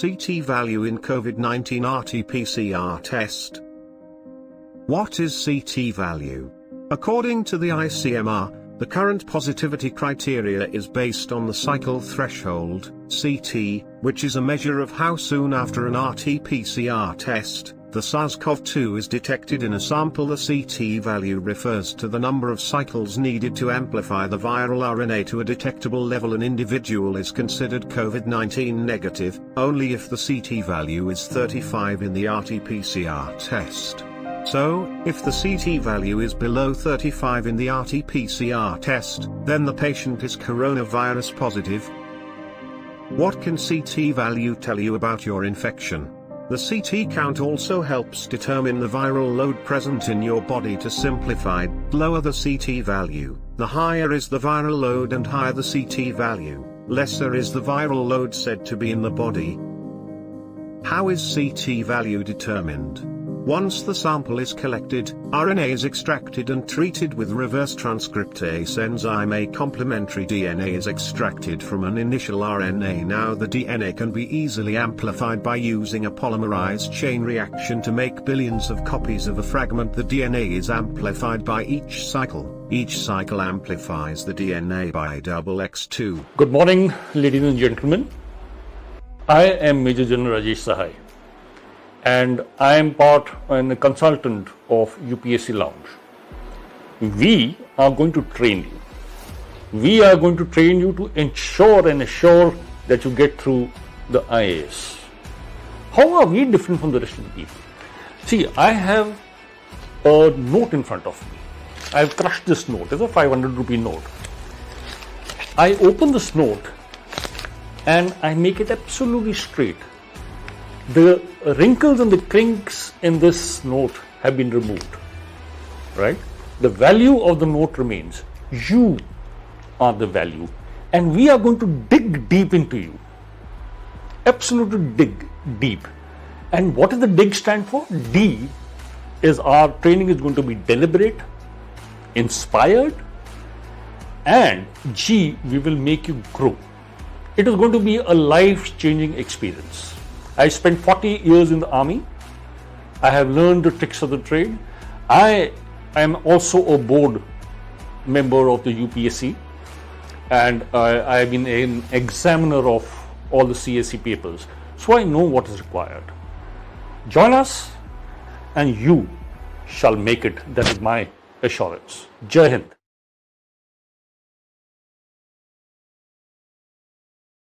CT value in COVID-19 RT-PCR test. What is CT value? According to the ICMR, the current positivity criteria is based on the cycle threshold, CT, which is a measure of how soon after an RT-PCR test, the SARS-CoV-2 is detected in a sample. The CT value refers to the number of cycles needed to amplify the viral RNA to a detectable level. An individual is considered COVID-19 negative only if the CT value is 35 in the RT-PCR test. So, if the CT value is below 35 in the RT-PCR test, then the patient is coronavirus positive. What can CT value tell you about your infection? The CT count also helps determine the viral load present in your body. To simplify, lower the CT value, the higher is the viral load, and higher the CT value, lesser is the viral load said to be in the body. How is CT value determined? Once the sample is collected, RNA is extracted and treated with reverse transcriptase enzyme. A complementary DNA is extracted from an initial RNA. Now the DNA can be easily amplified by using a polymerase chain reaction to make billions of copies of a fragment. The DNA is amplified by each cycle. Each cycle amplifies the DNA by XX2. Good morning, ladies and gentlemen. I am Major General Rajesh Sahai, and I am part and a consultant of UPSCLOUNGE. We are going to train you. We are going to train you to ensure and assure that you get through the IAS. How are we different from the rest of the people? See, I have a note in front of me. I have crushed this note. It's a 500 rupee note. I open this note and I make it absolutely straight. The wrinkles and the crinks in this note have been removed, right? The value of the note remains. You are the value, and we are going to dig deep into you. Absolutely dig deep. And what does the dig stand for? D is our training is going to be deliberate, inspired, and G, we will make you grow. It is going to be a life-changing experience. I spent 40 years in the army. I have learned the tricks of the trade. I am also a board member of the UPSC, and I have been an examiner of all the CSE papers. So I know what is required. Join us and you shall make it. That is my assurance. Jai Hind.